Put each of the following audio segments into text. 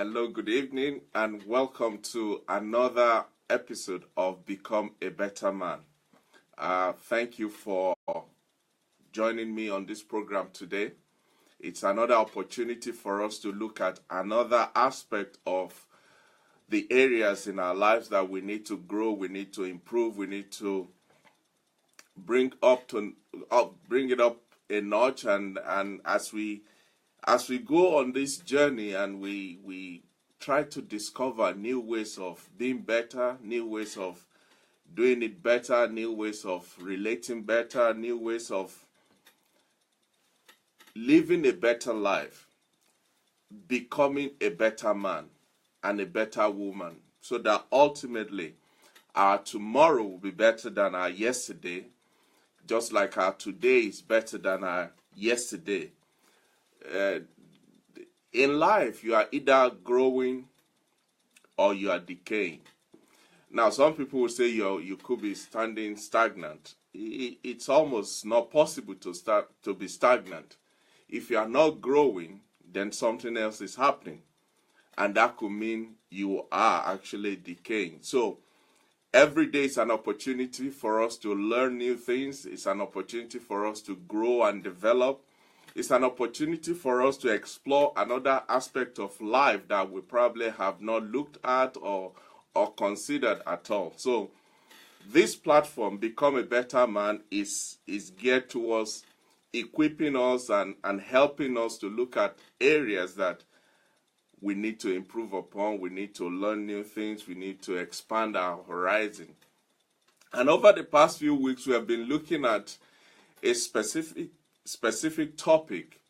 Hello, good evening, and welcome to another episode of Become a Better Man. Thank you for joining me on this program today. It's another opportunity for us to look at another aspect of the areas in our lives that we need to grow, we need to improve, we need to bring it up a notch, and as we go on this journey and we try to discover new ways of being better, new ways of doing it better, new ways of relating better, new ways of living a better life, becoming a better man and a better woman, so that ultimately our tomorrow will be better than our yesterday, just like our today is better than our yesterday. In life, you are either growing or you are decaying. Now, some people will say you could be standing stagnant. It's almost not possible to be stagnant. If you are not growing, then something else is happening, and that could mean you are actually decaying. So every day is an opportunity for us to learn new things. It's an opportunity for us to grow and develop. It's an opportunity for us to explore another aspect of life that we probably have not looked at or considered at all. So this platform, Become a Better Man, is geared towards equipping us and helping us to look at areas that we need to improve upon. We need to learn new things. We need to expand our horizon. And over the past few weeks, we have been looking at a specific topic: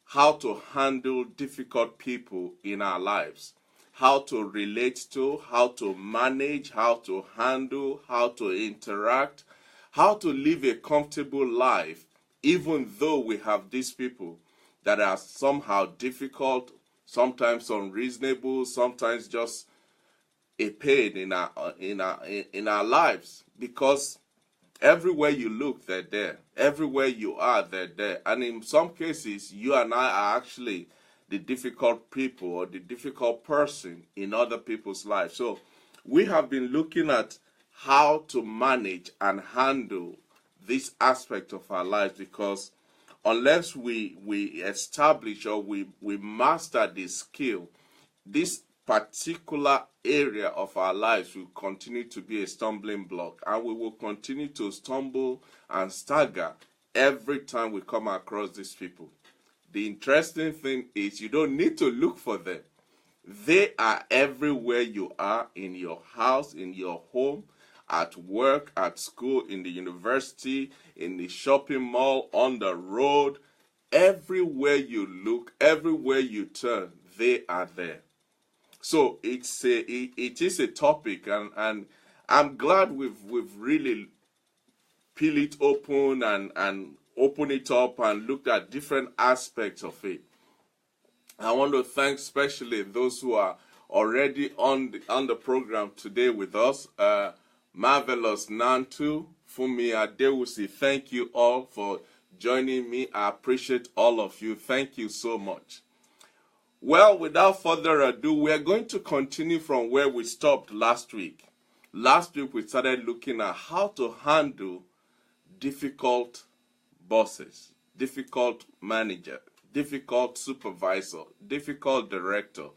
how to handle difficult people in our lives, how to relate to, how to manage, how to handle, how to interact, how to live a comfortable life, even though we have these people that are somehow difficult, sometimes unreasonable, sometimes just a pain in our lives, because everywhere you look, they're there. Everywhere you are, they're there. And in some cases, you and I are actually the difficult people or the difficult person in other people's lives. So we have been looking at how to manage and handle this aspect of our lives, because unless we establish or we master this skill, this particular area of our lives will continue to be a stumbling block, and we will continue to stumble and stagger every time we come across these people. The interesting thing is, you don't need to look for them. They are everywhere you are, in your house, in your home, at work, at school, in the university, in the shopping mall, on the road. Everywhere you look, everywhere you turn, they are there. So it is a topic, and I'm glad we've really peeled it open and opened it up and looked at different aspects of it. I want to thank especially those who are already on the program today with us. Marvelous Nantu, Fumi Adewusi, thank you all for joining me. I appreciate all of you. Thank you so much. Well, without further ado, we are going to continue from where we stopped last week. Last week, we started looking at how to handle difficult bosses, difficult manager, difficult supervisor, difficult director.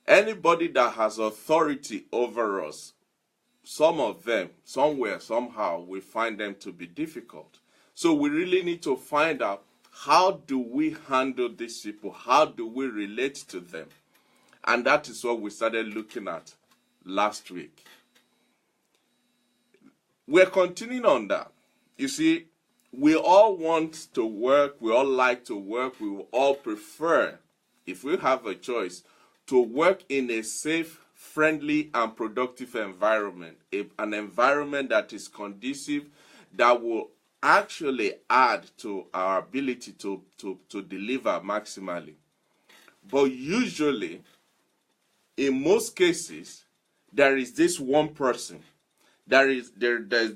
Anybody that has authority over us, some of them, somewhere, somehow, we find them to be difficult. So we really need to find out, how do we handle these people? How do we relate to them? And that is what we started looking at last week. We're continuing on that. You see, we all want to work, we all like to work, we will all prefer, if we have a choice, to work in a safe, friendly, and productive environment. An environment that is conducive, that will actually add to our ability to deliver maximally. But usually, in most cases, there is this one person. There's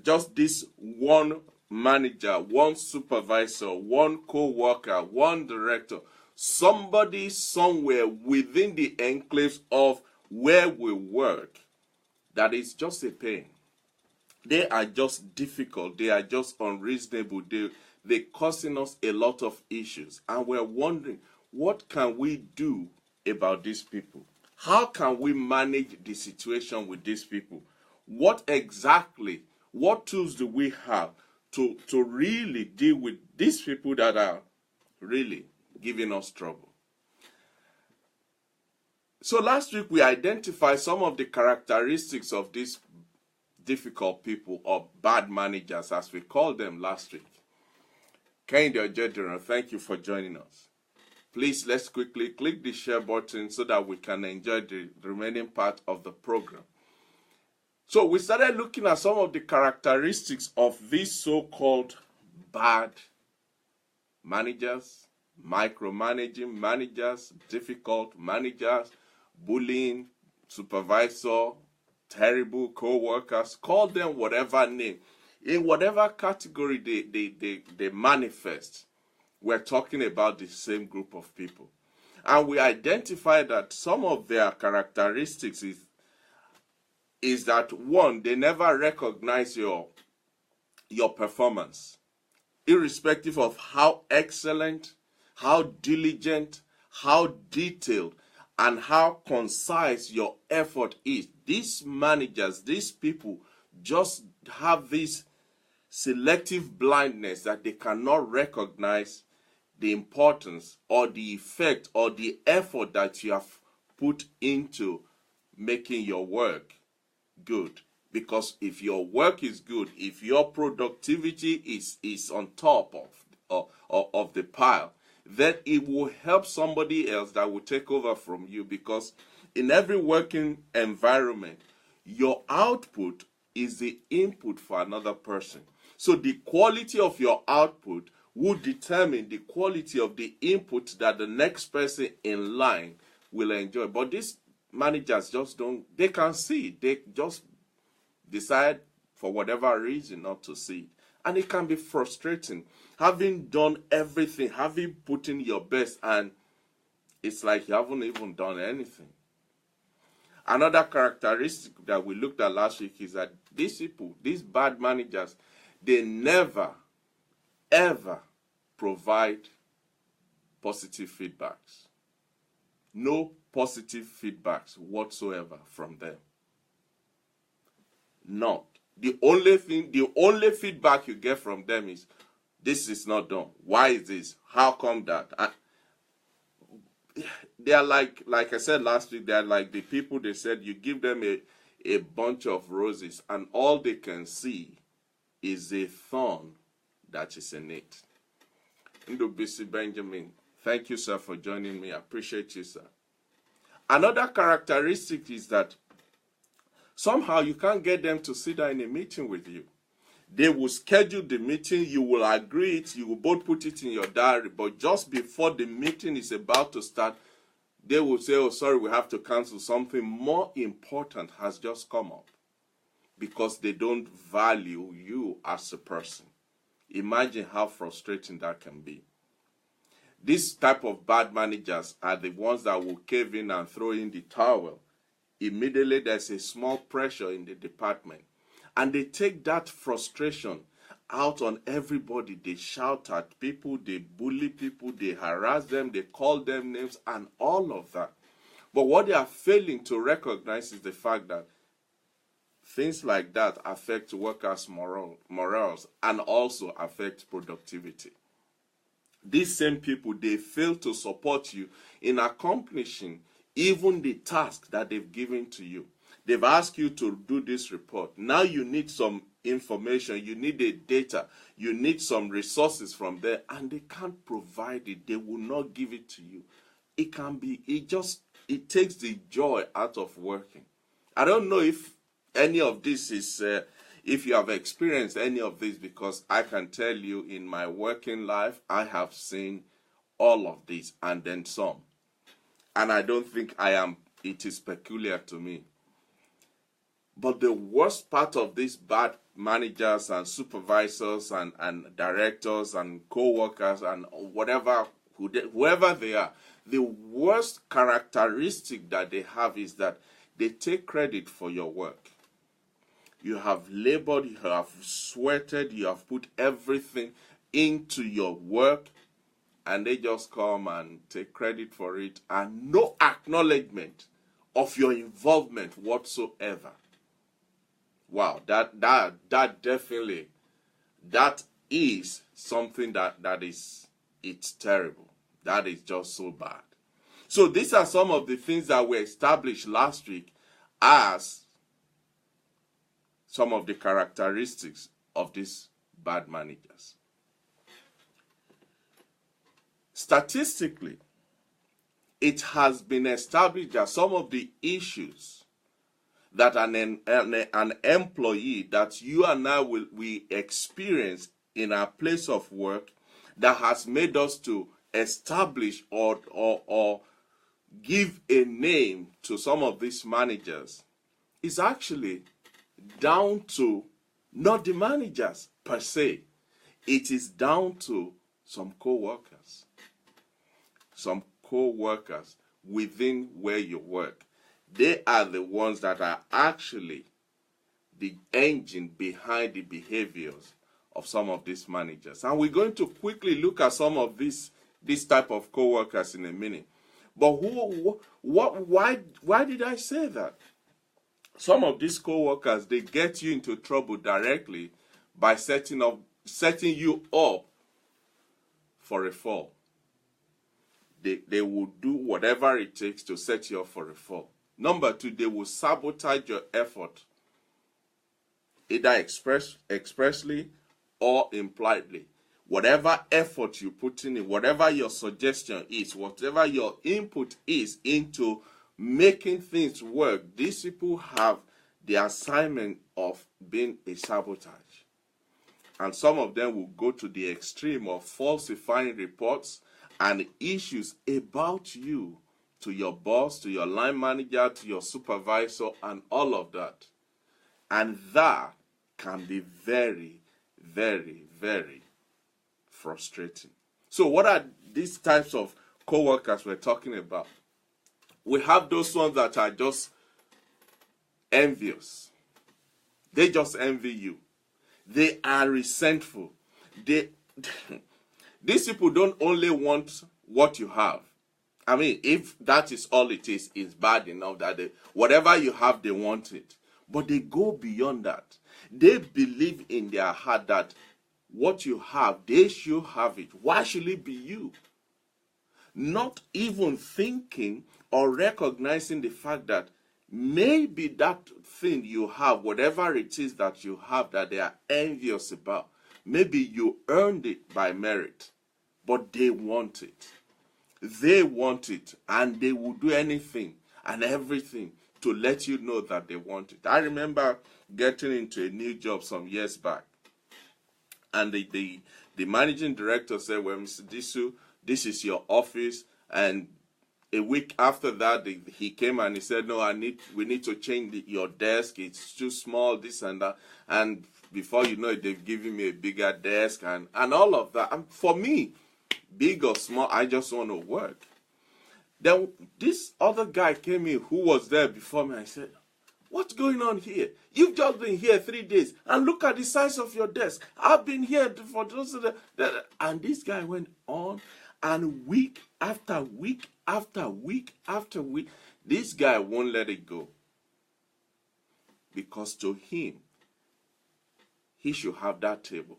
just this one manager, one supervisor, one co-worker, one director, somebody somewhere within the enclaves of where we work that is just a pain. They are just difficult. They are just unreasonable. They're causing us a lot of issues. And we're wondering, what can we do about these people? How can we manage the situation with these people? What tools do we have to really deal with these people that are really giving us trouble? So last week we identified some of the characteristics of these difficult people, or bad managers as we called them last week. Kehinde Ojediro, thank you for joining us. Please, let's quickly click the share button so that we can enjoy the remaining part of the program. So we started looking at some of the characteristics of these so-called bad managers, micromanaging managers, difficult managers, bullying, supervisor, terrible co-workers, call them whatever name. In whatever category they manifest, we're talking about the same group of people. And we identify that some of their characteristics is that, one, they never recognize your performance, irrespective of how excellent, how diligent, how detailed, and how concise your effort is. These managers, these people, just have this selective blindness that they cannot recognize the importance or the effect or the effort that you have put into making your work good. Because if your work is good, if your productivity is on top of the pile, then it will help somebody else that will take over from you. Because in every working environment, your output is the input for another person. So the quality of your output will determine the quality of the input that the next person in line will enjoy. But these managers just don't, they can see it. They just decide for whatever reason not to see it. And it can be frustrating. Having done everything, having put in your best, and it's like you haven't even done anything. Another characteristic that we looked at last week is that these people, these bad managers, they never, ever provide positive feedbacks. No positive feedbacks whatsoever from them. Not. The only feedback you get from them is, this is not done. Why is this? How come that? They are like I said last week, they are like the people they said you give them a bunch of roses and all they can see is a thorn that is in it. Ndubisi Benjamin, thank you, sir, for joining me. I appreciate you, sir. Another characteristic is that somehow you can't get them to sit down in a meeting with you. They will schedule the meeting, you will agree it, you will both put it in your diary, but just before the meeting is about to start, they will say, oh, sorry, we have to cancel. Something more important has just come up, because they don't value you as a person. Imagine how frustrating that can be. This type of bad managers are the ones that will cave in and throw in the towel. Immediately there's a small pressure in the department. And they take that frustration out on everybody. They shout at people, they bully people, they harass them, they call them names, and all of that. But what they are failing to recognize is the fact that things like that affect workers' morals and also affect productivity. These same people, they fail to support you in accomplishing even the task that they've given to you. They've asked you to do this report. Now you need some information, you need the data, you need some resources from there, and they can't provide it. They will not give it to you. It takes the joy out of working. I don't know if any of this is, if you have experienced any of this, because I can tell you in my working life, I have seen all of this and then some. And I don't think it is peculiar to me. But the worst part of these bad managers and supervisors and directors and co-workers and whatever whoever they are, the worst characteristic that they have is that they take credit for your work. You have labored, you have sweated, you have put everything into your work, and they just come and take credit for it, and no acknowledgement of your involvement whatsoever. Wow, that definitely, that is something that is, it's terrible. That is just so bad. So these are some of the things that were established last week as some of the characteristics of these bad managers. Statistically, it has been established that some of the issues that an employee that you and I will experience in our place of work that has made us to establish or give a name to some of these managers is actually down to not the managers per se. It is down to some co-workers. Some co-workers within where you work. They are the ones that are actually the engine behind the behaviors of some of these managers. And we're going to quickly look at some of this type of co-workers in a minute. But why did I say that? Some of these co-workers, they get you into trouble directly by setting you up for a fall. They will do whatever it takes to set you up for a fall. Number two, they will sabotage your effort, either expressly or impliedly. Whatever effort you put in, whatever your suggestion is, whatever your input is into making things work, these people have the assignment of being a sabotage. And some of them will go to the extreme of falsifying reports and issues about you to your boss, to your line manager, to your supervisor, and all of that. And that can be very, very, very frustrating. So what are these types of co-workers we're talking about? We have those ones that are just envious. They just envy you. They are resentful. These people don't only want what you have. I mean, if that is all it is, it's bad enough that whatever you have, they want it. But they go beyond that. They believe in their heart that what you have, they should have it. Why should it be you? Not even thinking or recognizing the fact that maybe that thing you have, whatever it is that you have that they are envious about, maybe you earned it by merit, but they want it. They want it, and they will do anything and everything to let you know that they want it. I remember getting into a new job some years back, and the managing director said, well, Mr. Disu, this is your office. And a week after that, he came and he said, no, we need to change your desk. It's too small, this and that. And before you know it, they've given me a bigger desk and all of that. And for me, big or small, I just want to work. Then this other guy came in who was there before me. I said, what's going on here? You've just been here 3 days, and look at the size of your desk. I've been here for those. And this guy went on, and week after week after week after week, this guy won't let it go. Because to him, he should have that table.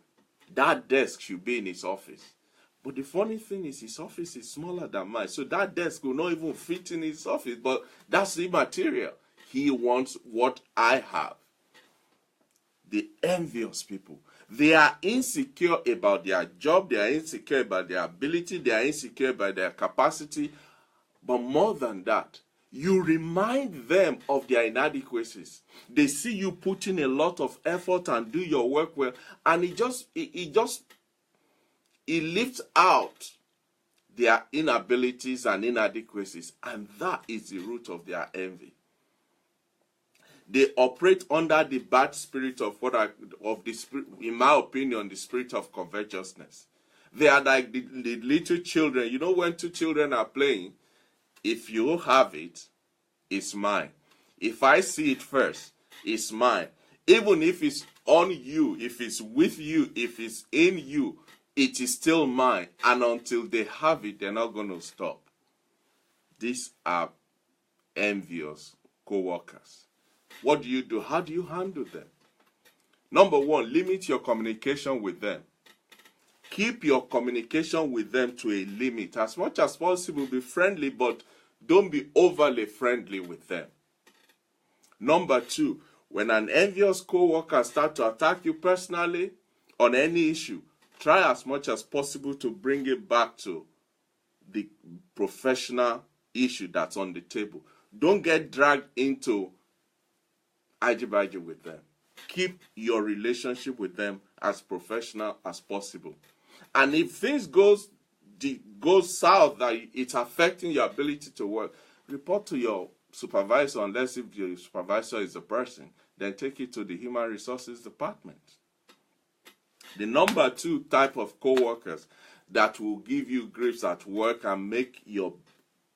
That desk should be in his office. But the funny thing is, his office is smaller than mine. So that desk will not even fit in his office. But that's immaterial. He wants what I have. The envious people. They are insecure about their job. They are insecure about their ability. They are insecure about their capacity. But more than that, you remind them of their inadequacies. They see you put in a lot of effort and do your work well. And it lifts out their inabilities and inadequacies, and that is the root of their envy. They operate under the bad spirit of in my opinion, the spirit of covetousness. They are like the little children. You know, when two children are playing, if you have it, it's mine. If I see it first, it's mine. Even if it's on you, if it's with you, if it's in you, it is still mine. And until they have it, they're not going to stop. These are envious co-workers. What do you do? How do you handle them? Number one, limit your communication with them. Keep your communication with them to a limit. As much as possible, be friendly, but don't be overly friendly with them. Number two, when an envious co-worker starts to attack you personally on any issue, try as much as possible to bring it back to the professional issue that's on the table. Don't get dragged into ajibaji with them. Keep your relationship with them as professional as possible. And if things goes south, that it's affecting your ability to work, report to your supervisor, unless if your supervisor is a person, then take it to the human resources department. The number two type of co-workers that will give you griefs at work and make your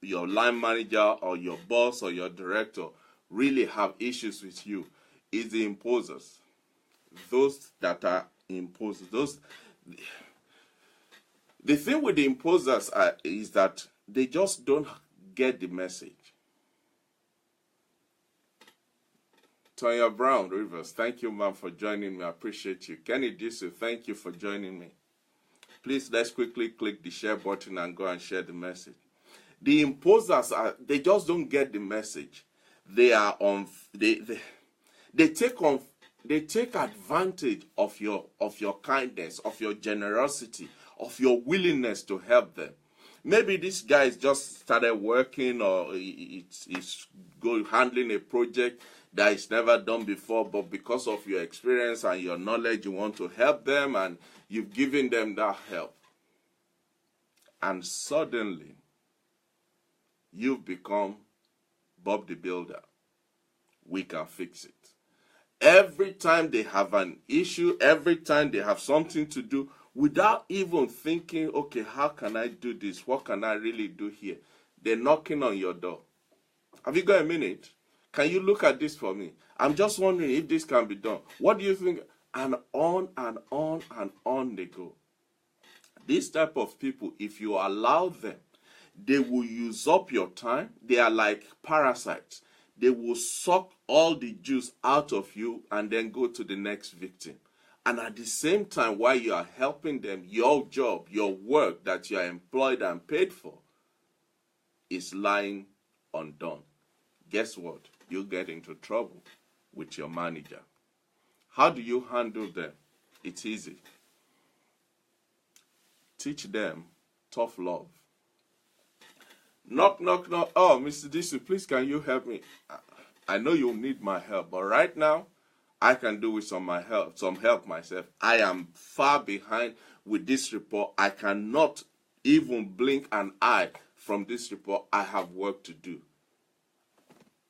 line manager or your boss or your director really have issues with you is the imposers. Those that are imposers. The thing with the imposers is that they just don't get the message. Tonya Brown Rivers, thank you, ma'am, for joining me. I appreciate you. Kenny Disu, thank you for joining me. Please, let's quickly click the share button and go and share the message. The imposers they just don't get the message. They are they take advantage of your kindness, of your generosity, of your willingness to help them. Maybe this guy has just started working, or he's handling a project that he's never done before, but because of your experience and your knowledge, you want to help them, and you've given them that help. And suddenly, you've become Bob the Builder. We can fix it. Every time they have an issue, every time they have something to do, without even thinking, okay, how can I do this? What can I really do here? They're knocking on your door. Have you got a minute? Can you look at this for me? I'm just wondering if this can be done. What do you think? And on and on and on they go. This type of people, if you allow them, they will use up your time. They are like parasites. They will suck all the juice out of you and then go to the next victim. And at the same time, while you are helping them, your job, your work that you are employed and paid for is lying undone. Guess what? You get into trouble with your manager. How do you handle them? It's easy. Teach them tough love. Knock, knock, knock. Oh, Mr. Disu, please can you help me? I know you'll need my help, but right now, I can do with some help myself. I am far behind with this report. I cannot even blink an eye from this report. I have work to do.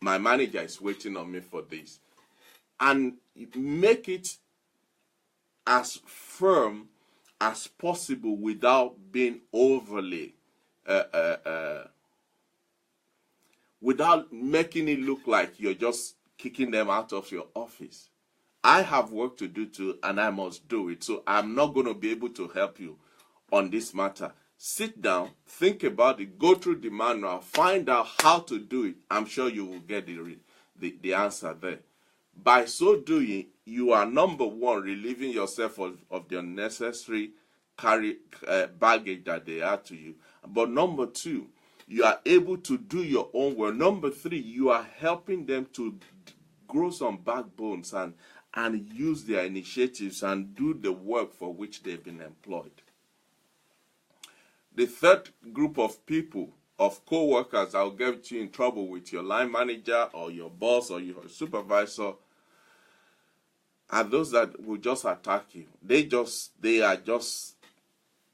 My manager is waiting on me for this. And make it as firm as possible without being overly without making it look like you're just kicking them out of your office. I have work to do too, and I must do it. So I'm not going to be able to help you on this matter. Sit down, think about it, go through the manual, find out how to do it. I'm sure you will get the answer there. By so doing, you are, number one, relieving yourself of the unnecessary baggage that they add to you. But number two, you are able to do your own work. Number three, you are helping them to grow some backbones and use their initiatives and do the work for which they've been employed. The third group of people, of co-workers that will get you in trouble with your line manager or your boss or your supervisor, are those that will just attack you. They are just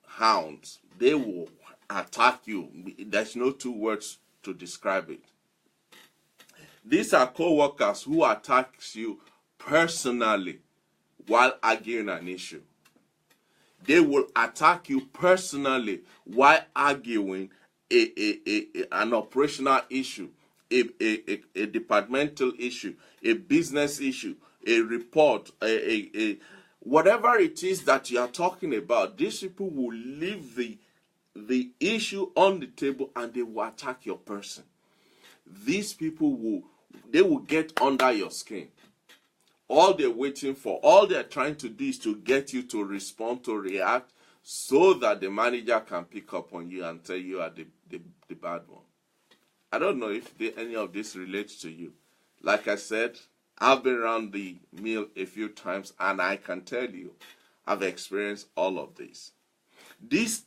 hounds. They will attack you. There's no two words to describe it. These are co-workers who attacks you personally while arguing an issue. They will attack you personally while arguing an operational issue, a departmental issue, a business issue, a report, whatever it is that you are talking about. These people will leave the issue on the table and they will attack your person. These people will get under your skin. All they're waiting for, all they're trying to do is to get you to respond, to react, so that the manager can pick up on you and tell you are the bad one. I don't know if any of this relates to you. Like I said, I've been around the mill a few times, and I can tell you, I've experienced all of this. These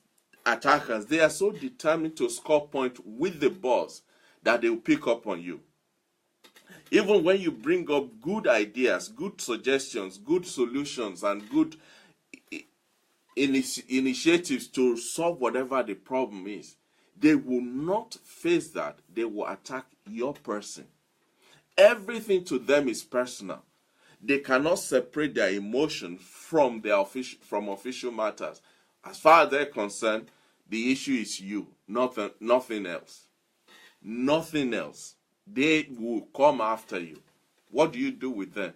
attackers, they are so determined to score points with the boss that they will pick up on you. Even when you bring up good ideas, good suggestions, good solutions, and good initiatives to solve whatever the problem is, they will not face that. They will attack your person. Everything to them is personal. They cannot separate their emotion from official matters. As far as they're concerned, the issue is you, nothing else. Nothing else. They will come after you. What do you do with them?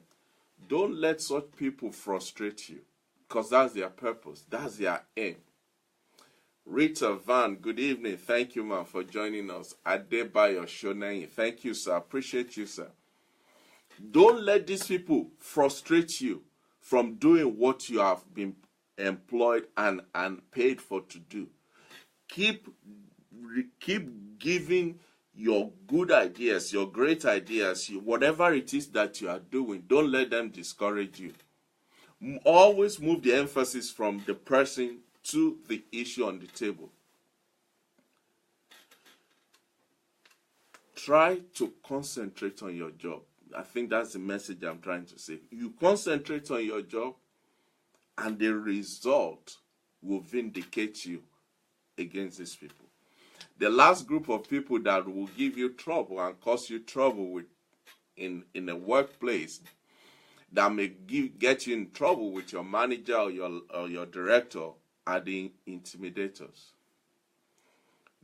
Don't let such people frustrate you, because that's their purpose. That's their aim. Rita Van, good evening. Thank you, ma'am, for joining us. Adebayo Shonayi, thank you, sir. Appreciate you, sir. Don't let these people frustrate you from doing what you have been employed and paid for to do. Keep giving your good ideas, your great ideas, whatever it is that you are doing. Don't let them discourage you. Always move the emphasis from the person to the issue on the table. Try to concentrate on your job. I think that's the message I'm trying to say. You concentrate on your job, and the result will vindicate you against these people. The last group of people that will give you trouble and cause you trouble in a workplace, that may get you in trouble with your manager or your director, are the intimidators.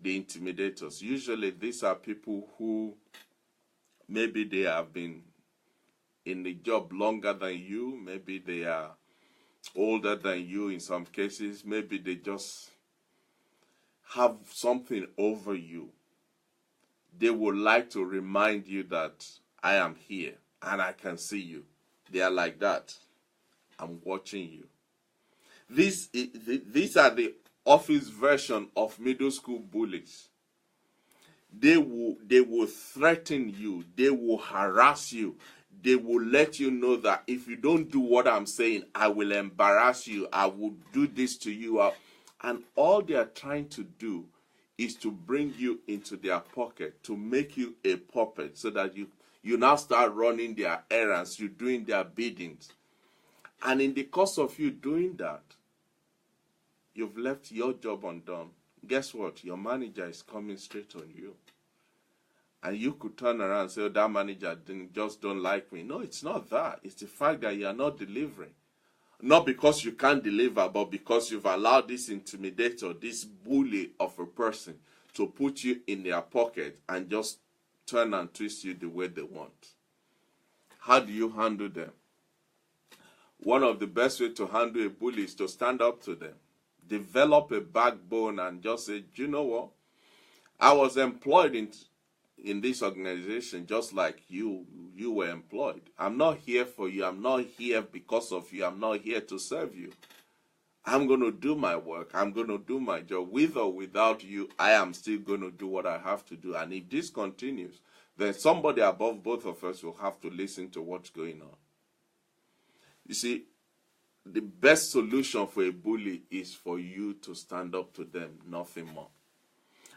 The intimidators. Usually these are people who maybe they have been in the job longer than you, maybe they are older than you in some cases, maybe they just have something over you. They would like to remind you that I am here and I can see you. They are like that. I'm watching you. These are the office version of middle school bullies. They will threaten you. They will harass you. They will let you know that if you don't do what I'm saying, I will embarrass you. I will do this to you. And all they are trying to do is to bring you into their pocket, to make you a puppet, so that you now start running their errands, you're doing their biddings. And in the course of you doing that, you've left your job undone. Guess what? Your manager is coming straight on you. And you could turn around and say, oh, that manager just don't like me. No, it's not that. It's the fact that you are not delivering. Not because you can't deliver, but because you've allowed this intimidator, this bully of a person, to put you in their pocket and just turn and twist you the way they want. How do you handle them? One of the best ways to handle a bully is to stand up to them. Develop a backbone and just say, do you know what? I was employed in this organization just like you were employed. I'm not here for you. I'm not here because of you. I'm not here to serve you. I'm going to do my work. I'm going to do my job. With or without you, I am still going to do what I have to do. And if this continues, then somebody above both of us will have to listen to what's going on. You see, the best solution for a bully is for you to stand up to them, nothing more.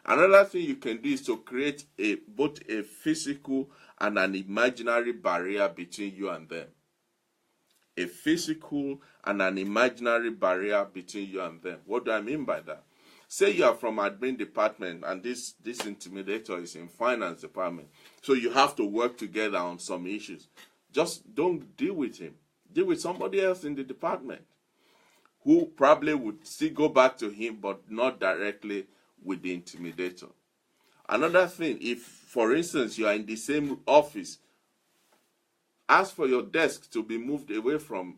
Another thing you can do is to create both a physical and an imaginary barrier between you and them. A physical and an imaginary barrier between you and them. What do I mean by that? Say you are from admin department and this intimidator is in finance department. So you have to work together on some issues. Just don't deal with him. Deal with somebody else in the department. who probably would still go back to him, but not directly with the intimidator. Another thing, if, for instance, you are in the same office, ask for your desk to be moved away from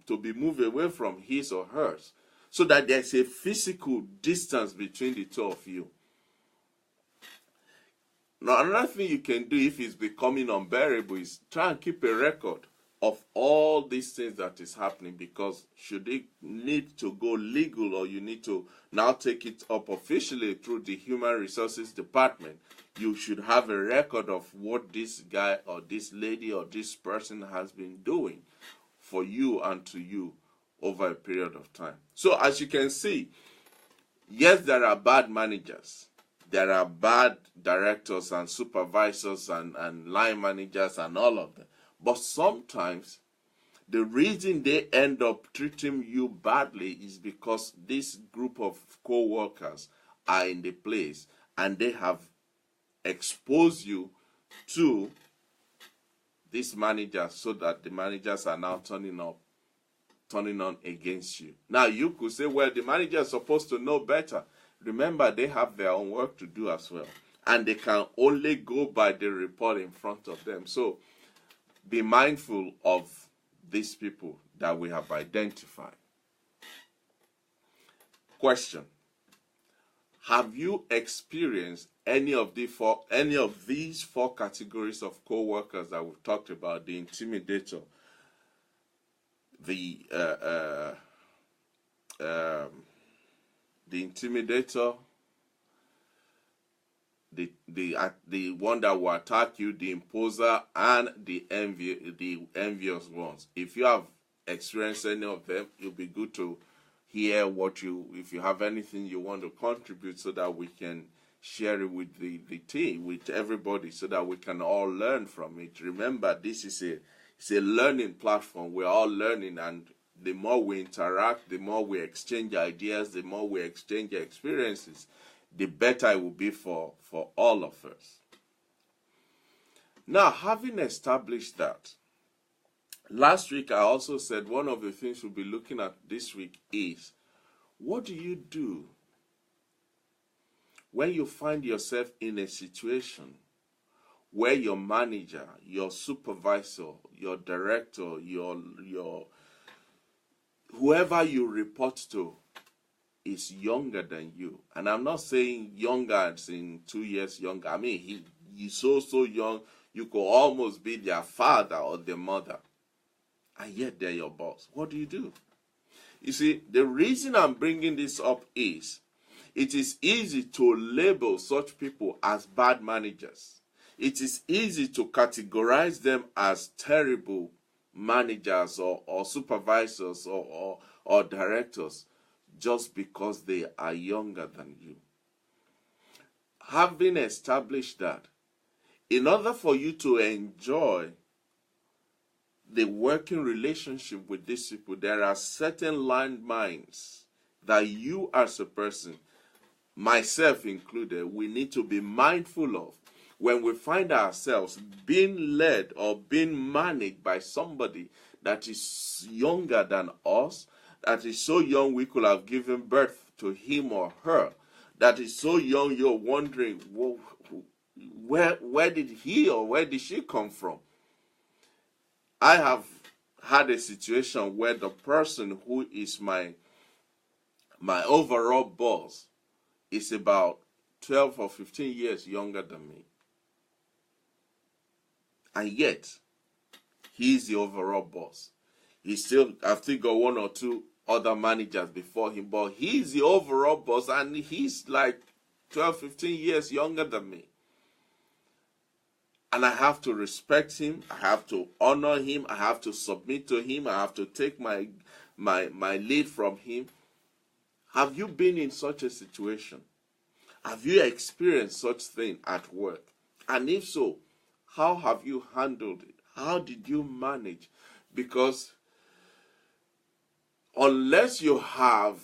his or hers, so that there's a physical distance between the two of you. Now, another thing you can do if it's becoming unbearable is try and keep a record of all these things that is happening, because should it need to go legal, or you need to now take it up officially through the Human Resources Department, you should have a record of what this guy or this lady or this person has been doing for you and to you over a period of time. So as you can see, yes, there are bad managers. There are bad directors and supervisors and line managers and all of them. But sometimes the reason they end up treating you badly is because this group of co-workers are in the place and they have exposed you to this manager, so that the managers are now turning on against you. Now you could say, well, the manager is supposed to know better. Remember, they have their own work to do as well, and they can only go by the report in front of them. So be mindful of these people that we have identified. Question: have you experienced any of these four categories of co-workers that we've talked about? The intimidator, the intimidator, the one that will attack you, the imposer, and the envious ones. If you have experienced any of them, it'll be good to hear if you have anything you want to contribute, so that we can share it with the team, with everybody, so that we can all learn from it. Remember, this is a learning platform. We're all learning, and the more we interact, the more we exchange ideas, the more we exchange experiences, the better it will be for all of us. Now, having established that, last week I also said one of the things we'll be looking at this week is, what do you do when you find yourself in a situation where your manager, your supervisor, your director, your whoever you report to is younger than you? And I'm not saying younger as in 2 years younger. I mean, he's so young, you could almost be their father or their mother, and yet they're your boss. What do you do? You see, the reason I'm bringing this up is, it is easy to label such people as bad managers. It is easy to categorize them as terrible managers or supervisors or directors, just because they are younger than you. Having established that, in order for you to enjoy the working relationship with these people, there are certain landmines that you as a person, myself included, we need to be mindful of when we find ourselves being led or being managed by somebody that is younger than us, that is so young we could have given birth to him or her, that is so young you're wondering, where did he or where did she come from? I have had a situation where the person who is my overall boss is about 12 or 15 years younger than me. And yet, he's the overall boss. I've still got one or two other managers before him, but he's the overall boss, and he's like 12, 15 years younger than me. And I have to respect him, I have to honor him, I have to submit to him, I have to take my lead from him. Have you been in such a situation? Have you experienced such thing at work? And if so, how have you handled it? How did you manage? Because unless you are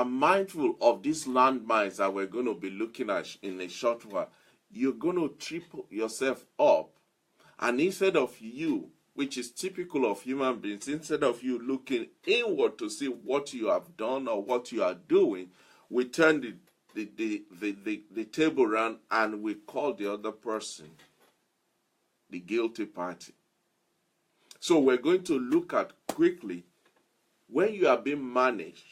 mindful of these landmines that we're going to be looking at in a short while, you're going to trip yourself up. And instead of you which is typical of human beings, instead of you looking inward to see what you have done or what you are doing, we turn the table around and we call the other person the guilty party. So we're going to look at quickly when you are being managed,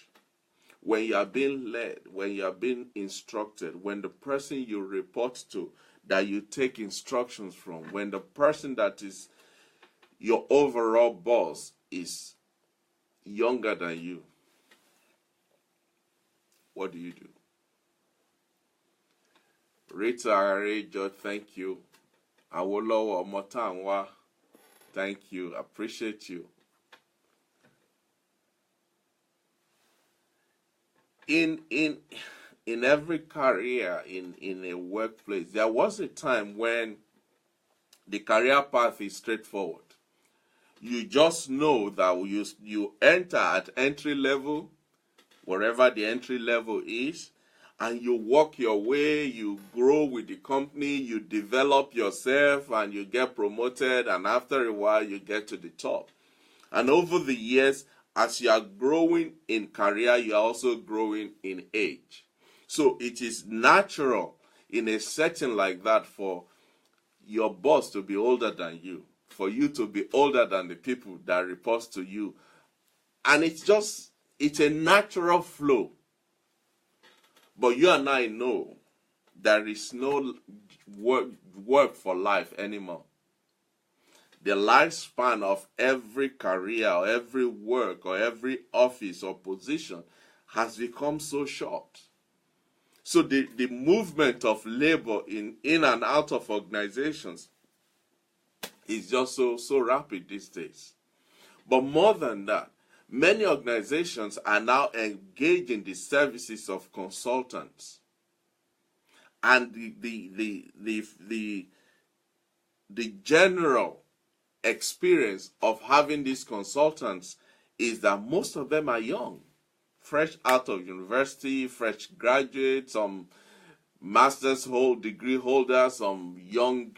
when you are being led, when you are being instructed, when the person you report to that you take instructions from, when the person that is your overall boss is younger than you, what do you do? Rita Arejo, thank you. Awolowo Omotanwa, thank you. Appreciate you. In every career, in a workplace, there was a time when the career path is straightforward. You just know that you enter at entry level, wherever the entry level is, and you work your way, you grow with the company, you develop yourself, and you get promoted, and after a while you get to the top. And over the years, as you are growing in career, you are also growing in age. So it is natural in a setting like that for your boss to be older than you, for you to be older than the people that report to you. And it's a natural flow. But you and I know there is no work for life anymore. The lifespan of every career or every work or every office or position has become so short. So the movement of labor in and out of organizations is just so rapid these days. But more than that, many organizations are now engaged in the services of consultants. And the general experience of having these consultants is that most of them are young, fresh out of university, fresh graduates, some master's degree holders, some young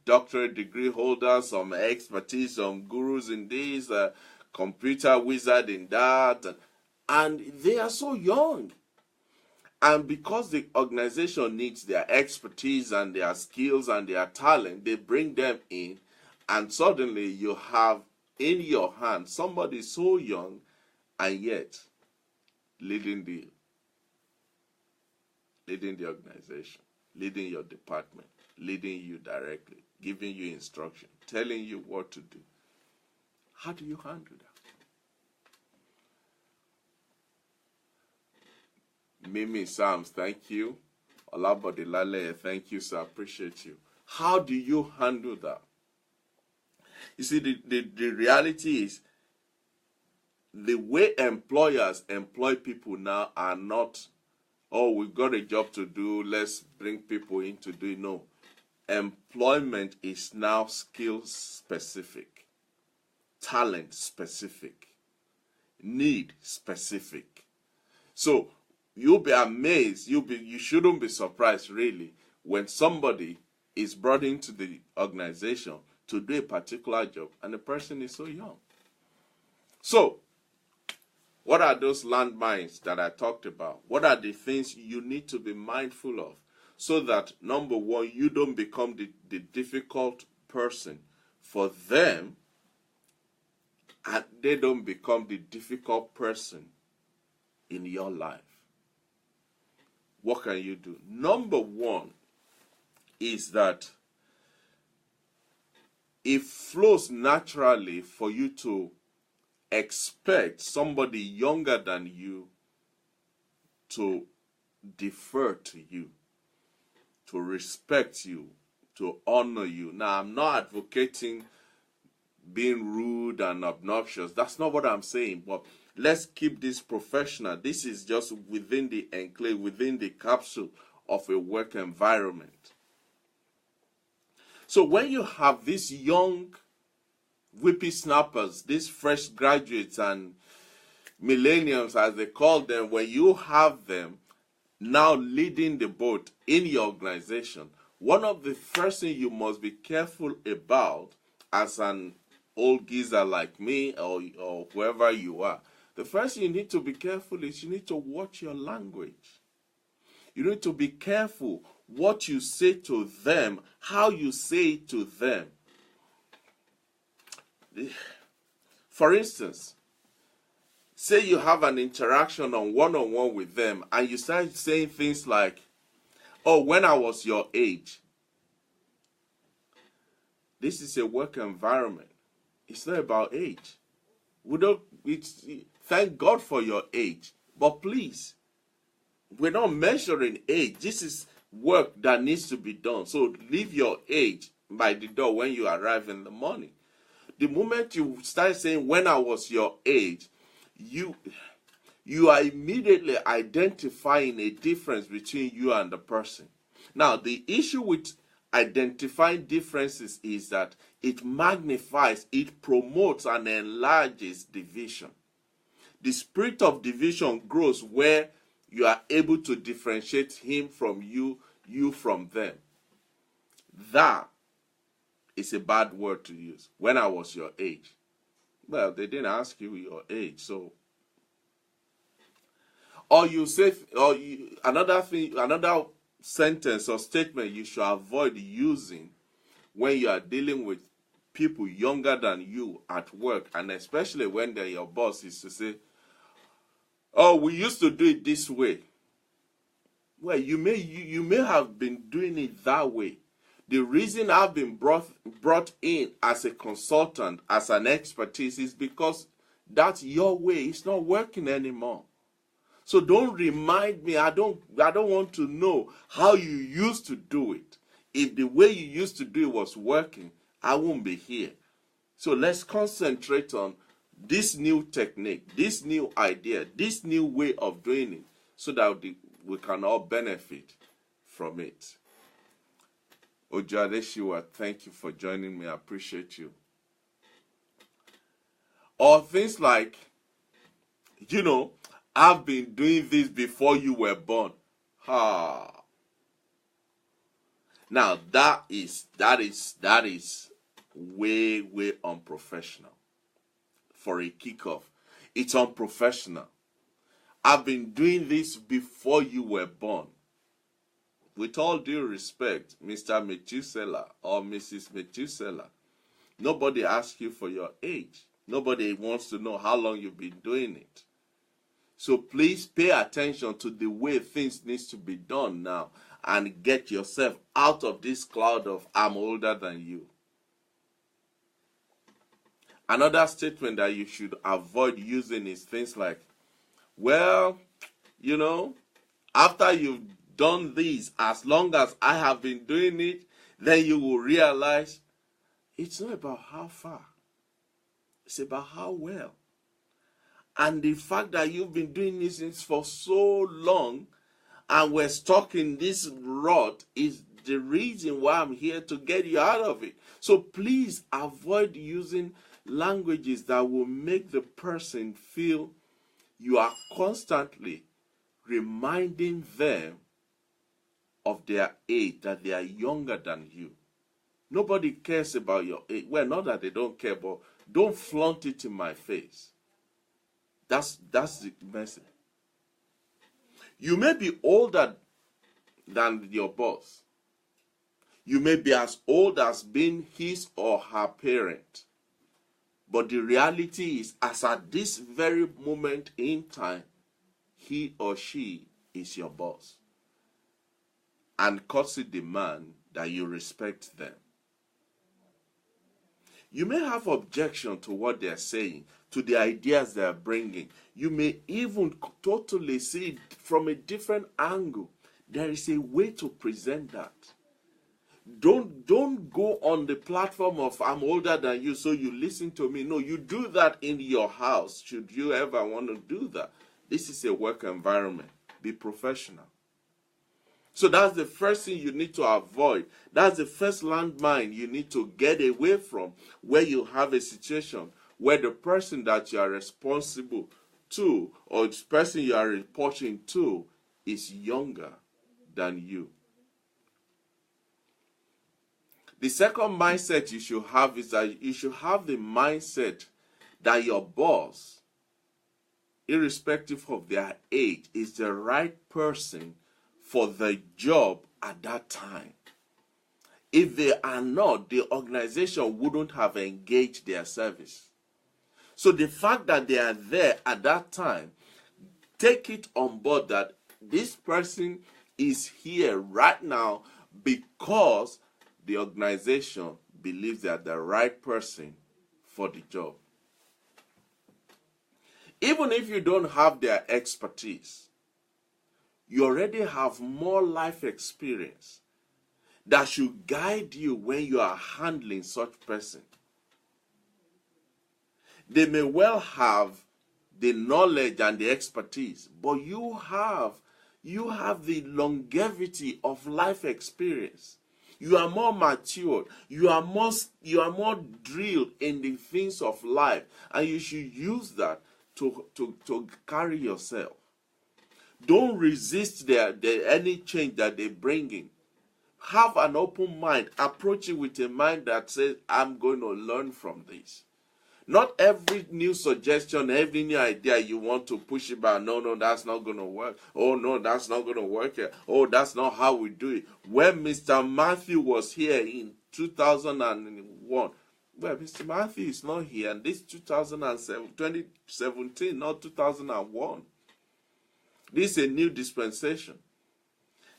doctorate degree holders, some expertise, some gurus in this, computer wizard in that, and they are so young. And because the organization needs their expertise and their skills and their talent, they bring them in, and suddenly you have in your hand somebody so young and yet leading the organization, leading your department, leading you directly, giving you instruction, telling you what to do. How do you handle that? Mimi Sams, thank you. Olabode Lale, thank you, sir. Appreciate you. How do you handle that? You see, the reality is the way employers employ people now are not, oh, we've got a job to do, let's bring people in to do it. No. Employment is now skill specific, talent specific, need specific. So you'll be amazed, you shouldn't be surprised really when somebody is brought into the organization to do a particular job and the person is so young. So what are those landmines that I talked about? What are the things you need to be mindful of so that, number one, you don't become the difficult person for them and they don't become the difficult person in your life? What can you do? Number one is that it flows naturally for you to expect somebody younger than you to defer to you, to respect you, to honor you. Now, I'm not advocating being rude and obnoxious. That's not what I'm saying. But let's keep this professional. This is just within the enclave, within the capsule of a work environment. So when you have these young whippersnappers, these fresh graduates and millennials, as they call them, when you have them now leading the boat in your organization, one of the first things you must be careful about as an old geezer like me or whoever you are, the first thing you need to be careful is you need to watch your language. You need to be careful what you say to them, how you say it to them. For instance, say you have an interaction on one-on-one with them and you start saying things like, oh, when I was your age. This is a work environment. It's not about age. Thank God for your age. But please, we're not measuring age. This is work that needs to be done. So leave your age by the door when you arrive in the morning. The moment you start saying, when I was your age, you are immediately identifying a difference between you and the person. Now, the issue with identifying differences is that it magnifies, it promotes and enlarges division. The spirit of division grows where you are able to differentiate him from you, you from them. That is a bad word to use. When I was your age. Well, they didn't ask you your age, so. Or you say, another sentence or statement you should avoid using when you are dealing with people younger than you at work, and especially when they're your boss, is to say, oh, we used to do it this way. Well, you may have been doing it that way. The reason I've been brought in as a consultant, as an expertise, is because that's your way. It's not working anymore. So don't remind me. I don't want to know how you used to do it. If the way you used to do it was working, I won't be here. So let's concentrate on this new technique, this new idea, this new way of doing it, so that we can all benefit from it. Ojo Adeshiwa, thank you for joining me. I appreciate you. Or things like, I've been doing this before you were born. Now that is way unprofessional. For a kickoff, it's unprofessional. I've been doing this before you were born. With all due respect, Mr. Methuselah or Mrs. Methuselah, nobody asks you for your age. Nobody wants to know how long you've been doing it. So please pay attention to the way things need to be done now and get yourself out of this cloud of I'm older than you. Another statement that you should avoid using is things like, well, after you've done this, as long as I have been doing it, then you will realize it's not about how far. It's about how well. And the fact that you've been doing this for so long and we're stuck in this rut is the reason why I'm here to get you out of it. So please avoid using languages that will make the person feel you are constantly reminding them of their age, that they are younger than you. Nobody cares about your age. Well, not that they don't care, but don't flaunt it in my face. That's the message. You may be older than your boss. You may be as old as being his or her parent. But the reality is, as at this very moment in time, he or she is your boss. And courtesy demand that you respect them. You may have objection to what they're saying, to the ideas they're bringing. You may even totally see it from a different angle. There is a way to present that. Don't go on the platform of I'm older than you, so you listen to me. No, you do that in your house, should you ever want to do that. This is a work environment. Be professional. So that's the first thing you need to avoid. That's the first landmine you need to get away from, where you have a situation where the person that you are responsible to or the person you are reporting to is younger than you. The second mindset you should have is that you should have the mindset that your boss, irrespective of their age, is the right person for the job at that time. If they are not, the organization wouldn't have engaged their service. So the fact that they are there at that time, take it on board that this person is here right now because the organization believes they are the right person for the job. Even if you don't have their expertise, you already have more life experience that should guide you when you are handling such person. They may well have the knowledge and the expertise, but you have the longevity of life experience. You are more matured. You are more drilled in the things of life, and you should use that to carry yourself. Don't resist any change that they bring in. Have an open mind. Approach it with a mind that says, I'm going to learn from this. Not every new suggestion, every new idea you want to push about. No, that's not going to work. Oh, no, that's not going to work here. Oh, that's not how we do it. When Mr. Matthew was here in 2001, well, Mr. Matthew is not here, and this 2017, not 2001. This is a new dispensation.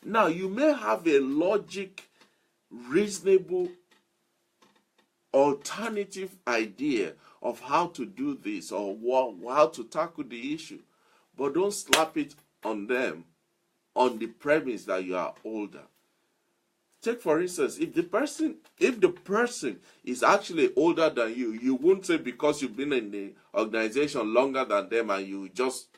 Now, you may have a logic, reasonable, alternative idea of how to do this or how to tackle the issue, but don't slap it on them on the premise that you are older. Take, for instance, if the person is actually older than you, you won't say because you've been in the organization longer than them and you just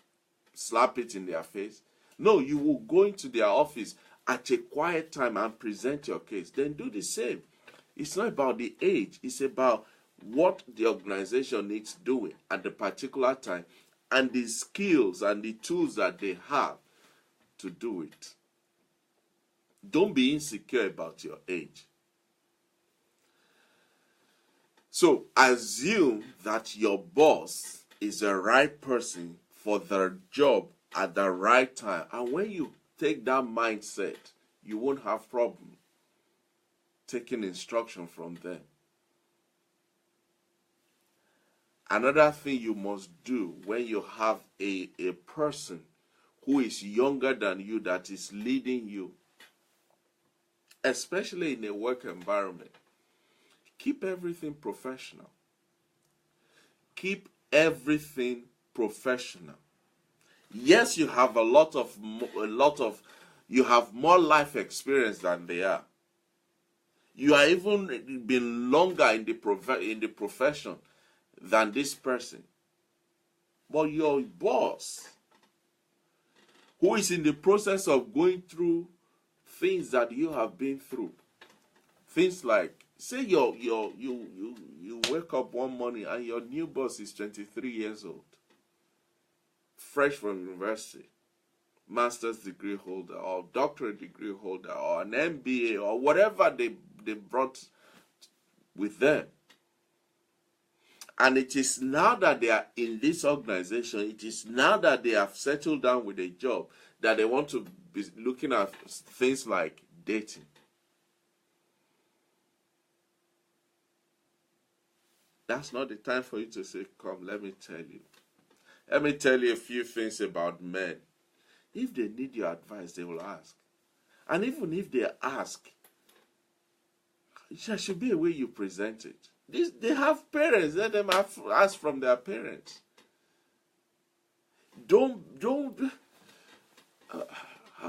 slap it in their face. No, you will go into their office at a quiet time and present your case. Then do the same. It's not about the age. It's about what the organization needs doing at the particular time and the skills and the tools that they have to do it. Don't be insecure about your age. So assume that your boss is the right person for the job at the right time. And when you take that mindset, you won't have problem taking instruction from them. Another thing you must do when you have a person who is younger than you that is leading you, especially in a work environment, keep everything professional. Keep everything professional. Yes, you have you have more life experience than they are. You are even been longer in the profession than this person. But your boss, who is in the process of going through things that you have been through, things like, say you wake up one morning and your new boss is 23 years old, fresh from university, master's degree holder or doctorate degree holder or an MBA or whatever they brought with them. And it is now that they are in this organization, it is now that they have settled down with a job that they want to be looking at things like dating. That's not the time for you to say, come, let me tell you. Let me tell you a few things about men. If they need your advice, they will ask. And even if they ask, there should be a way you present it. They have parents. Let them ask from their parents. How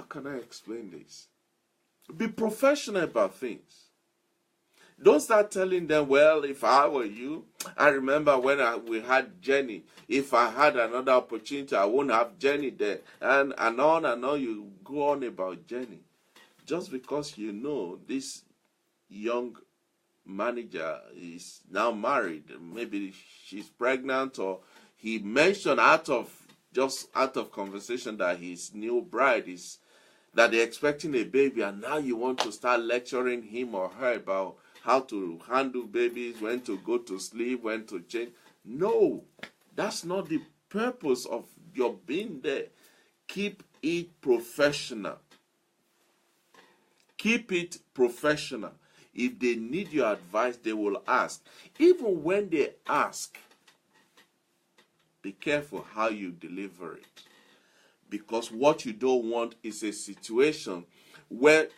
can I explain this? Be professional about things. Don't start telling them, well, if I were you, I remember when we had Jenny. If I had another opportunity, I won't have Jenny there. And on you go on about Jenny. Just because you know this young manager is now married, maybe she's pregnant, or he mentioned out of conversation that his new bride is, that they're expecting a baby, and now you want to start lecturing him or her about how to handle babies, when to go to sleep, when to change. No, that's not the purpose of your being there. Keep it professional. Keep it professional. If they need your advice, they will ask. Even when they ask, be careful how you deliver it. Because what you don't want is a situation where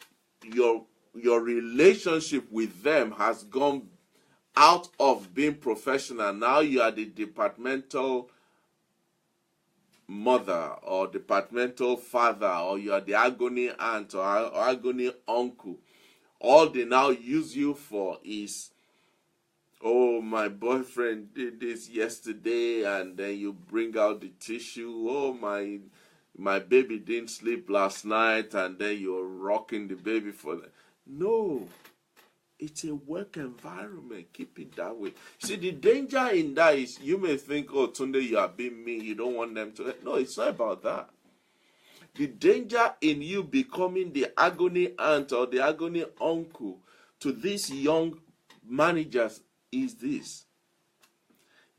your relationship with them has gone out of being professional. Now you are the departmental mother or departmental father, or you are the agony aunt or agony uncle. All they now use you for is, oh, my boyfriend did this yesterday, and then you bring out the tissue. Oh, my baby didn't sleep last night, and then you're rocking the baby for them. No, it's a work environment. Keep it that way. See, the danger in that is you may think, oh, Tunde, you are being mean. You don't want them to. No, it's not about that. The danger in you becoming the agony aunt or the agony uncle to these young managers is this.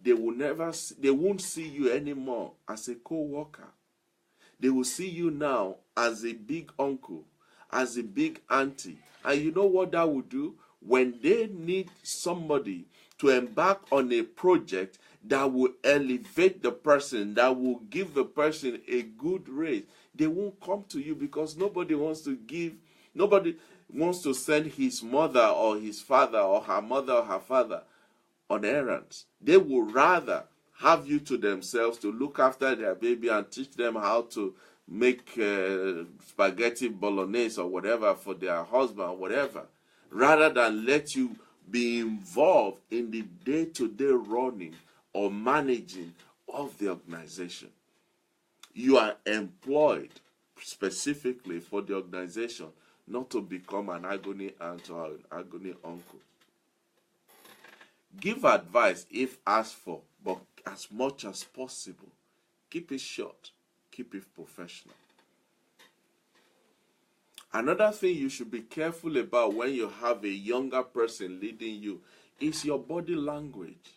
They won't see you anymore as a co-worker. They will see you now as a big uncle, as a big auntie. And you know what that will do? When they need somebody to embark on a project that will elevate the person, that will give the person a good rate, they won't come to you, because nobody wants to send his mother or his father or her mother or her father on errands. They would rather have you to themselves to look after their baby and teach them how to make spaghetti bolognese or whatever for their husband or whatever, rather than let you be involved in the day-to-day running or managing of the organization. You are employed specifically for the organization, not to become an agony aunt or an agony uncle. Give advice if asked for, but as much as possible, keep it short, keep it professional. Another thing you should be careful about when you have a younger person leading you is your body language.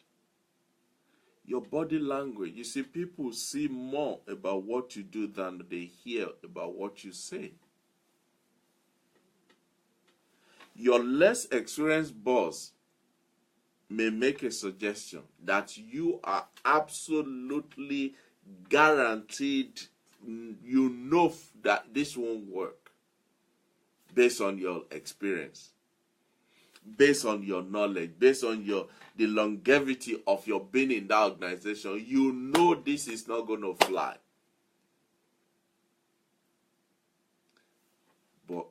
Your body language. You see, people see more about what you do than they hear about what you say. Your less experienced boss may make a suggestion that you are absolutely guaranteed, you know that this won't work based on your experience, based on your knowledge, based on the longevity of your being in that organization. You know this is not going to fly. But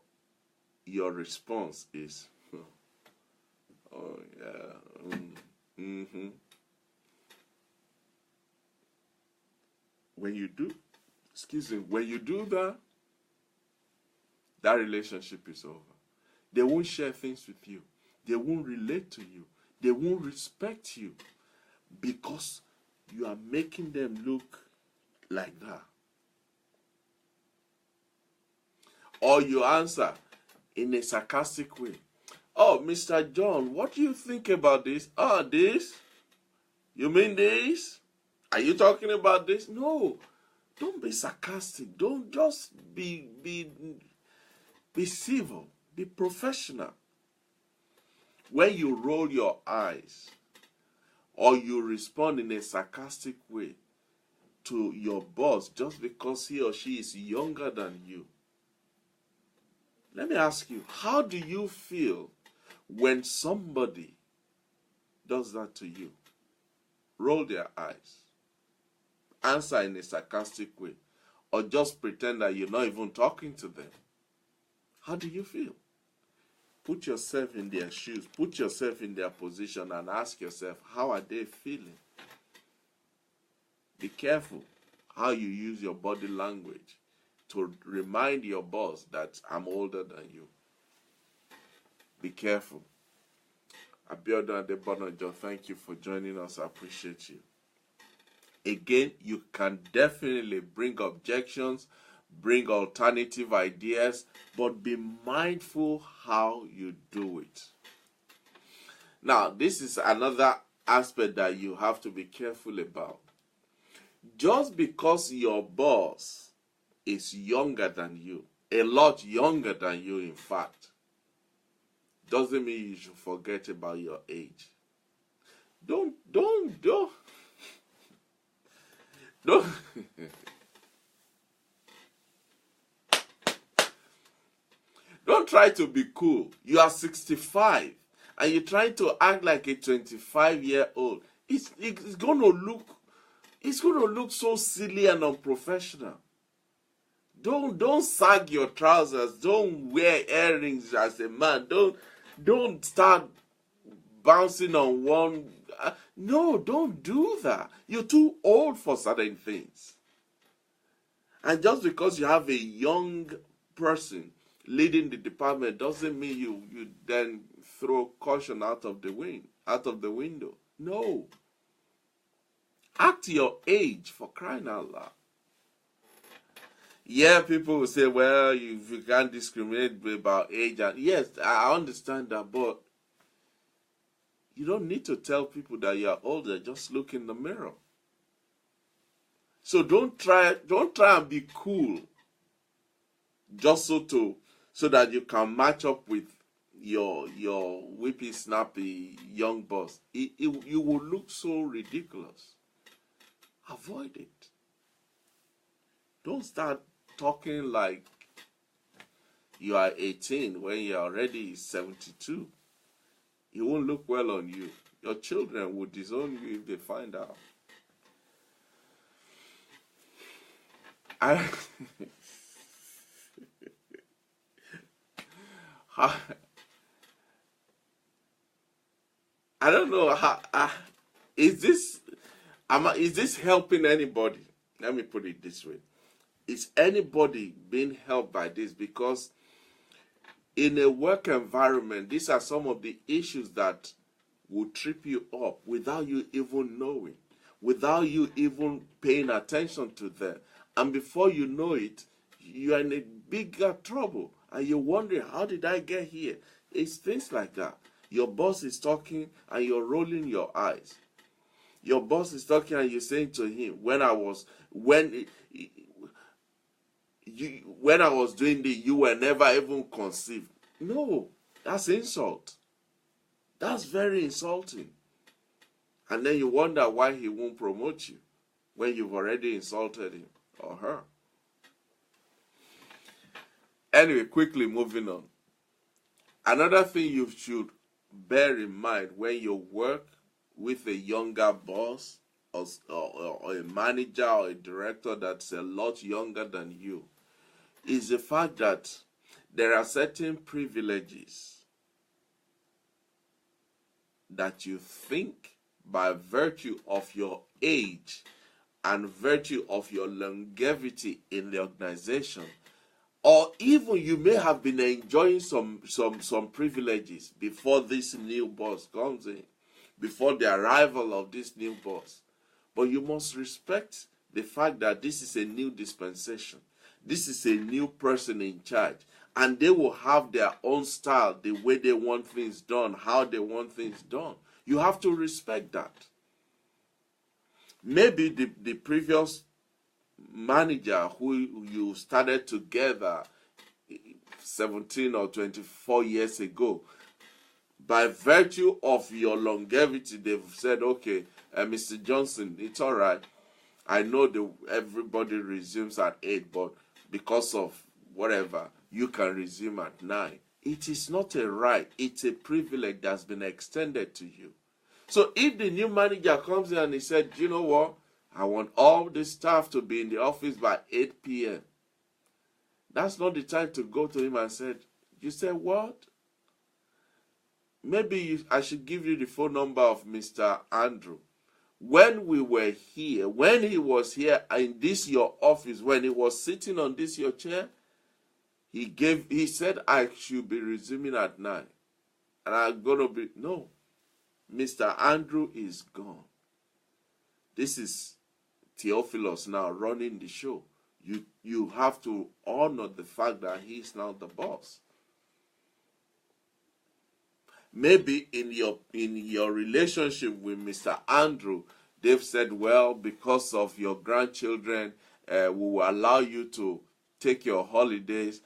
your response is, oh yeah, When you do that, that relationship is over. They won't share things with you. They won't relate to you. They won't respect you, because you are making them look like that. Or you answer in a sarcastic way. Oh, Mr. John, what do you think about this? Oh, this? You mean this? Are you talking about this? No. Don't be sarcastic. Don't just be civil. Be professional. When you roll your eyes or you respond in a sarcastic way to your boss just because he or she is younger than you, let me ask you, how do you feel when somebody does that to you? Roll their eyes, answer in a sarcastic way, or just pretend that you're not even talking to them. How do you feel? Put yourself in their shoes, put yourself in their position, and ask yourself, how are they feeling? Be careful how you use your body language to remind your boss that I'm older than you. Be careful. Abiodun Adebonajo, thank you for joining us. I appreciate you. Again, you can definitely bring objections, bring alternative ideas, but be mindful how you do it. Now, this is another aspect that you have to be careful about. Just because your boss is younger than you, a lot younger than you, in fact, doesn't mean you should forget about your age. Don't don't try to be cool. You are 65 and you're trying to act like a 25-year-old. It's gonna look so silly and unprofessional. Don't sag your trousers. Don't wear earrings as a man. Don't start bouncing on one. No, don't do that. You're too old for certain things. And just because you have a young person leading the department doesn't mean you then throw caution out of the window. No. Act your age, for crying out loud. Yeah, people will say, well, you can't discriminate about age. And yes, I understand that, but you don't need to tell people that you are older. Just look in the mirror. So don't try and be cool just so that you can match up with your whippy snappy young boss. You will look so ridiculous. Avoid it. Don't start talking like you are 18 when you're already 72. It won't look well on you. Your children will disown you if they find out. I don't know how is this helping anybody? Let me put it this way. Is anybody being helped by this? Because in a work environment, these are some of the issues that will trip you up without you even knowing, without you even paying attention to them. And before you know it, you are in a bigger trouble. And you're wondering, how did I get here? It's things like that. Your boss is talking and you're rolling your eyes. Your boss is talking and you're saying to him, when I was doing the, you were never even conceived. No, that's insult. That's very insulting. And then you wonder why he won't promote you when you've already insulted him or her. Anyway, quickly moving on. Another thing you should bear in mind when you work with a younger boss or a manager or a director that's a lot younger than you is the fact that there are certain privileges that you think by virtue of your age and virtue of your longevity in the organization, or even you may have been enjoying some privileges before this new boss comes in, before the arrival of this new boss. But you must respect the fact that this is a new dispensation. This is a new person in charge. And they will have their own style, the way they want things done, how they want things done. You have to respect that. Maybe the previous manager who you started together 17 or 24 years ago, by virtue of your longevity, they've said, okay, Mr. Johnson, it's all right. I know everybody resumes at 8, but because of whatever, you can resume at 9. It is not a right. It's a privilege that's been extended to you. So if the new manager comes in and he said, you know what, I want all the staff to be in the office by 8 p.m. That's not the time to go to him and say, you said what? Maybe I should give you the phone number of Mr. Andrew. When we were here, when he was here in this your office, when he was sitting on this your chair, he said I should be resuming at 9. And I'm going to be, no. Mr. Andrew is gone. This is Theophilus now running the show. You have to honor the fact that he's now the boss. Maybe in your relationship with Mr. Andrew, they've said, well, because of your grandchildren, we will allow you to take your holidays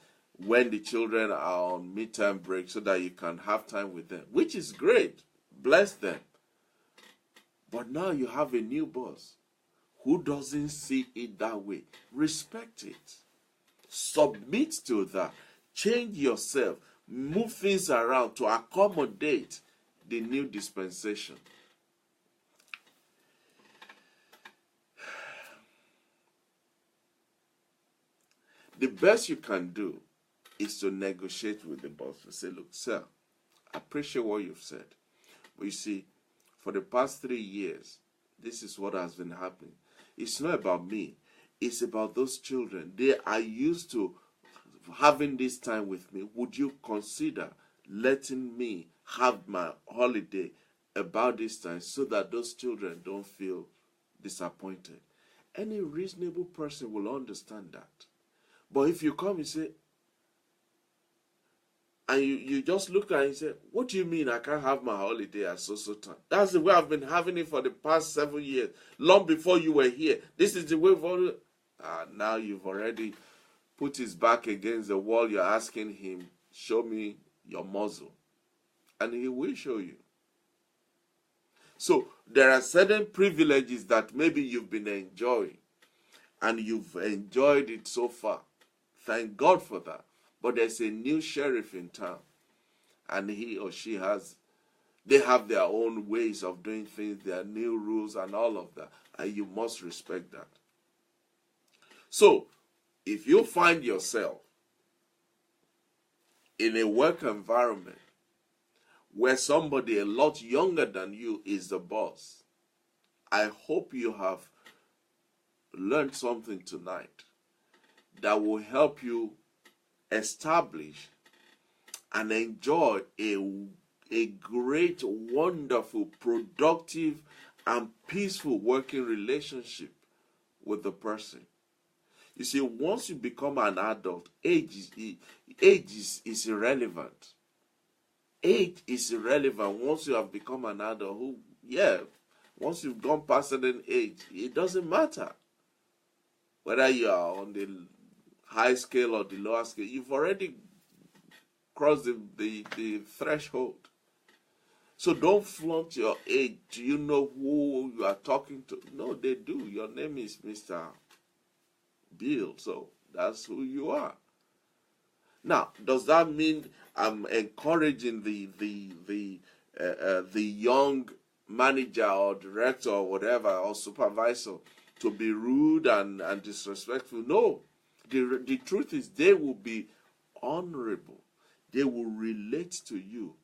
when the children are on midterm break so that you can have time with them, which is great. Bless them. But now you have a new boss who doesn't see it that way. Respect it. Submit to that. Change yourself. Move things around to accommodate the new dispensation. The best you can do is to negotiate with the boss and say, look, sir, I appreciate what you've said. But you see, for the past 3 years, this is what has been happening. It's not about me. It's about those children. They are used to having this time with me. Would you consider letting me have my holiday about this time so that those children don't feel disappointed? Any reasonable person will understand that. But if you come and say, and you just look at it and say, what do you mean I can't have my holiday at so time? That's the way I've been having it for the past 7 years. Long before you were here. This is the way for now you've already put his back against the wall. You're asking him, show me your muzzle. And he will show you. So there are certain privileges that maybe you've been enjoying. And you've enjoyed it so far. Thank God for that. But there's a new sheriff in town. And he or she they have their own ways of doing things, their new rules and all of that. And you must respect that. So, if you find yourself in a work environment where somebody a lot younger than you is the boss, I hope you have learned something tonight that will help you establish and enjoy a great, wonderful, productive, and peaceful working relationship with the person. You see, once you become an adult, age is irrelevant. Age is irrelevant once you have become an adult. Once you've gone past a certain age, it doesn't matter whether you are on the high scale or the lower scale. You've already crossed the threshold. So don't flaunt your age. Do you know who you are talking to? No, they do. Your name is Mr. Bill, so that's who you are. Now, does that mean I'm encouraging the young manager or director or whatever or supervisor to be rude and disrespectful? No. The truth is they will be honorable. They will relate to you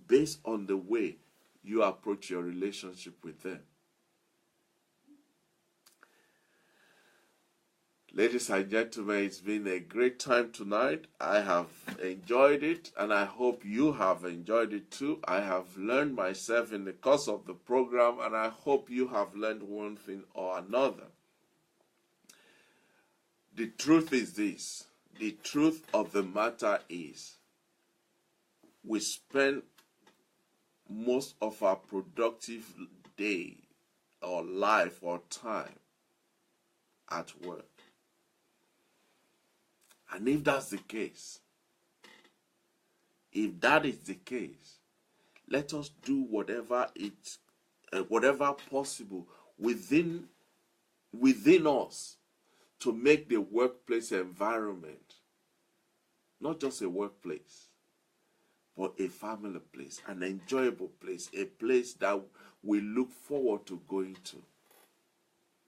based on the way you approach your relationship with them. Ladies and gentlemen, it's been a great time tonight. I have enjoyed it, and I hope you have enjoyed it too. I have learned myself in the course of the program, and I hope you have learned one thing or another. The truth is this. The truth of the matter is we spend most of our productive day or life or time at work. And if that's the case, if that is the case, let us do whatever possible within us to make the workplace environment not just a workplace, but a family place, an enjoyable place, a place that we look forward to going to.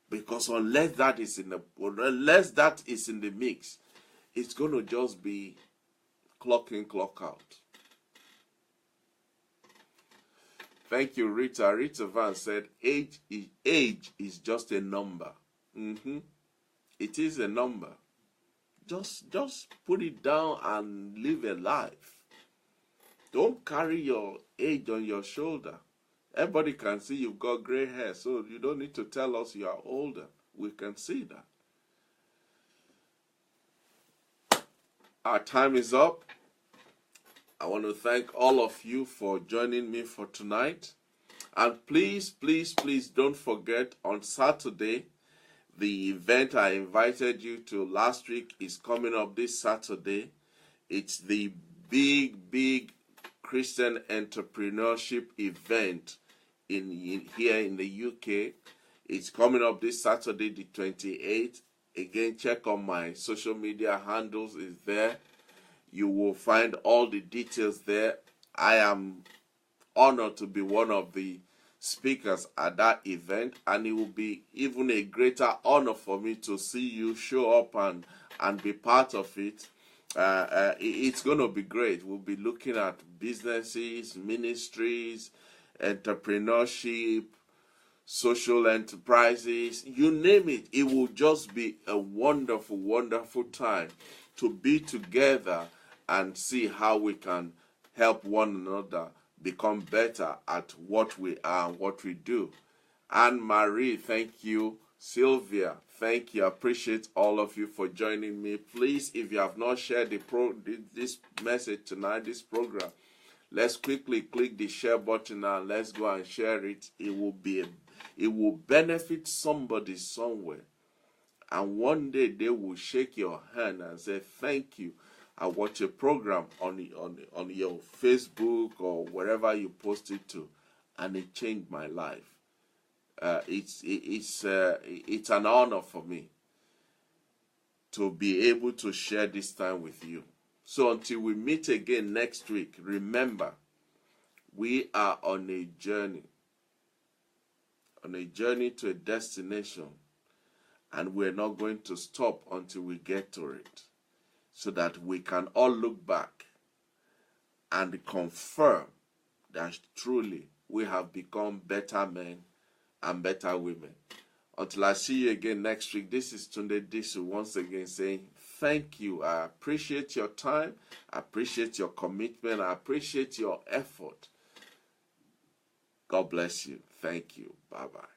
Because unless that is in the mix, it's going to just be clock in, clock out. Thank you, Rita. Rita Van said, age is just a number. It is a number. Just put it down and live a life. Don't carry your age on your shoulder. Everybody can see you've got gray hair, so you don't need to tell us you are older. We can see that. Our time is up. I want to thank all of you for joining me for tonight. And please, please, please don't forget, on Saturday, the event I invited you to last week is coming up this Saturday. It's the big Christian entrepreneurship event here in the UK. It's coming up this Saturday, the 28th. Again, check on my social media handles. It's there. You will find all the details there. I am honored to be one of the speakers at that event, and it will be even a greater honor for me to see you show up and be part of it. It's going to be great. We'll be looking at businesses, ministries, entrepreneurship, social enterprises, you name it. It will just be a wonderful, wonderful time to be together and see how we can help one another become better at what we are and what we do. Anne-Marie, thank you. Sylvia, thank you. I appreciate all of you for joining me. Please, if you have not shared this message tonight, this program, let's quickly click the share button and let's go and share it. It will benefit somebody somewhere. And one day they will shake your hand and say, thank you. I watch a program on your Facebook or wherever you post it to, and it changed my life. It's an honor for me to be able to share this time with you. So until we meet again next week, remember, we are on a journey to a destination, and we're not going to stop until we get to it, so that we can all look back and confirm that truly we have become better men and better women. Until I see you again next week, this is Tunde Disu once again saying thank you. I appreciate your time. I appreciate your commitment. I appreciate your effort. God bless you. Thank you. Bye-bye.